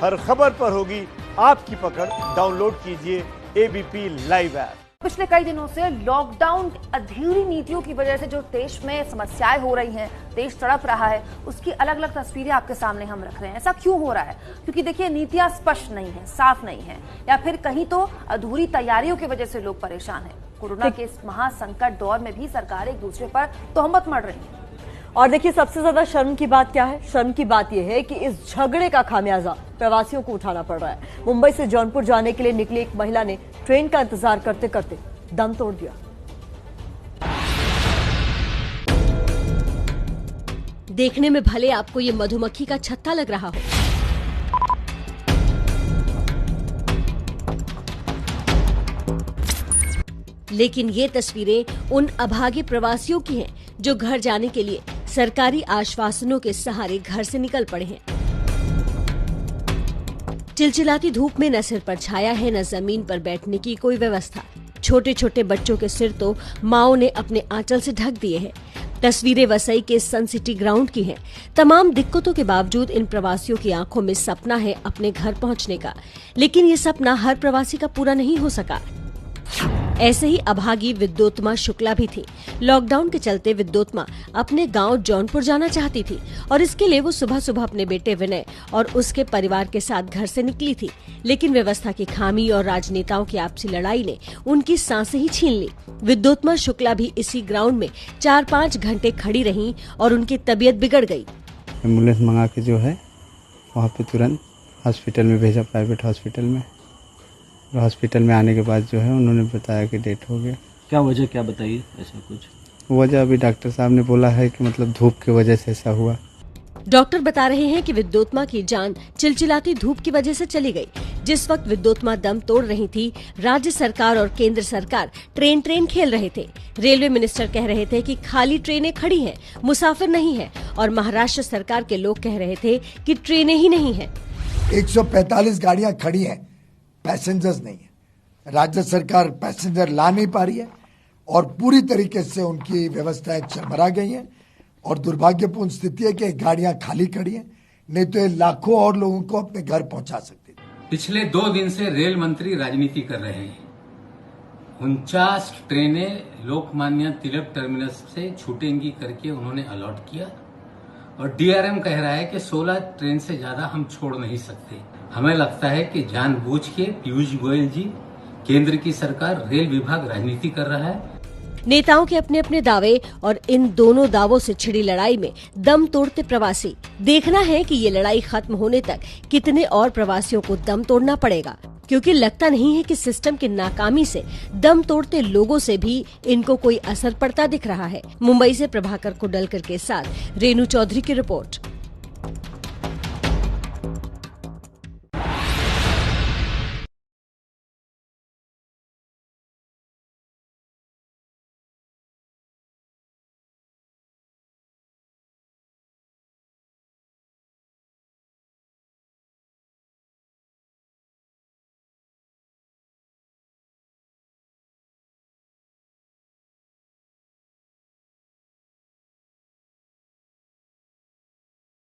हर खबर पर होगी आपकी पकड़। डाउनलोड कीजिए एबीपी लाइव ऐप। पिछले कई दिनों से लॉकडाउन अधूरी नीतियों की वजह से जो देश में समस्याएं हो रही हैं, देश तड़प रहा है, उसकी अलग अलग तस्वीरें आपके सामने हम रख रहे हैं। ऐसा क्यों हो रहा है? क्योंकि देखिए, नीतियां स्पष्ट नहीं है, साफ नहीं है, या फिर कहीं तो अधूरी तैयारियों की वजह से लोग परेशान हैं। कोरोना के इस महासंकट दौर में भी सरकार एक दूसरे पर तोहमत मढ़ रही है। और देखिए, सबसे ज्यादा शर्म की बात क्या है? शर्म की बात यह है कि इस झगड़े का खामियाजा प्रवासियों को उठाना पड़ रहा है। मुंबई से जौनपुर जाने के लिए निकली एक महिला ने ट्रेन का इंतजार करते करते दम तोड़ दिया। देखने में भले आपको ये मधुमक्खी का छत्ता लग रहा हो, लेकिन ये तस्वीरें उन अभागे प्रवासियों की हैं जो घर जाने के लिए सरकारी आश्वासनों के सहारे घर से निकल पड़े हैं। चिलचिलाती धूप में न सिर पर छाया है, न जमीन पर बैठने की कोई व्यवस्था। छोटे छोटे बच्चों के सिर तो माओ ने अपने आंचल से ढक दिए हैं। तस्वीरें वसई के सन सिटी ग्राउंड की हैं। तमाम दिक्कतों के बावजूद इन प्रवासियों की आंखों में सपना है अपने घर पहुंचने का, लेकिन ये सपना हर प्रवासी का पूरा नहीं हो सका। ऐसे ही अभागी विद्योत्मा शुक्ला भी थी। लॉकडाउन के चलते विद्योत्मा अपने गांव जौनपुर जाना चाहती थी और इसके लिए वो सुबह सुबह अपने बेटे विनय और उसके परिवार के साथ घर से निकली थी, लेकिन व्यवस्था की खामी और राजनेताओं की आपसी लड़ाई ने उनकी सांसें ही छीन ली। विद्योत्मा शुक्ला भी इसी ग्राउंड में 4-5 घंटे खड़ी रहीं और उनकी तबीयत बिगड़ गई। एम्बुलेंस मंगा के जो है वहाँ पे तुरंत हॉस्पिटल में भेजा, प्राइवेट हॉस्पिटल में। हॉस्पिटल में आने के बाद जो है उन्होंने बताया कि डेथ हो गया। क्या वजह, क्या बताइए? ऐसा कुछ वजह अभी डॉक्टर साहब ने बोला है कि मतलब धूप की वजह से ऐसा हुआ। डॉक्टर बता रहे हैं कि विद्योत्मा की जान चिलचिलाती धूप की वजह से चली गई। जिस वक्त विद्योत्मा दम तोड़ रही थी, राज्य सरकार और केंद्र सरकार ट्रेन खेल रहे थे। रेलवे मिनिस्टर कह रहे थे कि खाली ट्रेनें खड़ी हैं, मुसाफिर नहीं है, और महाराष्ट्र सरकार के लोग कह रहे थे कि ट्रेनें ही नहीं है। 145 गाड़ियां खड़ी हैं, पैसेंजर्स नहीं है। राज्य सरकार पैसेंजर ला नहीं पा रही है और पूरी तरीके से उनकी व्यवस्थाएं चरमरा गई हैं, और दुर्भाग्यपूर्ण स्थिति है कि गाड़ियां खाली खड़ी हैं, नहीं तो ये लाखों और लोगों को अपने घर पहुंचा सकती थी। पिछले 2 दिन से रेल मंत्री राजनीति कर रहे हैं। 49 ट्रेनें लोकमान्य तिलक टर्मिनस से छूटेंगी करके उन्होंने अलॉट किया, और डीआरएम कह रहा है कि 16 ट्रेन से ज्यादा हम छोड़ नहीं सकते। हमें लगता है कि जानबूझ के पीयूष गोयल जी, केंद्र की सरकार, रेल विभाग राजनीति कर रहा है। नेताओं के अपने अपने दावे और इन दोनों दावों से छिड़ी लड़ाई में दम तोड़ते प्रवासी। देखना है कि ये लड़ाई खत्म होने तक कितने और प्रवासियों को दम तोड़ना पड़ेगा, क्योंकि लगता नहीं है कि सिस्टम की नाकामी से दम तोड़ते लोगों से भी इनको कोई असर पड़ता दिख रहा है। मुंबई से प्रभाकर कुडलकर के साथ रेणु चौधरी की रिपोर्ट।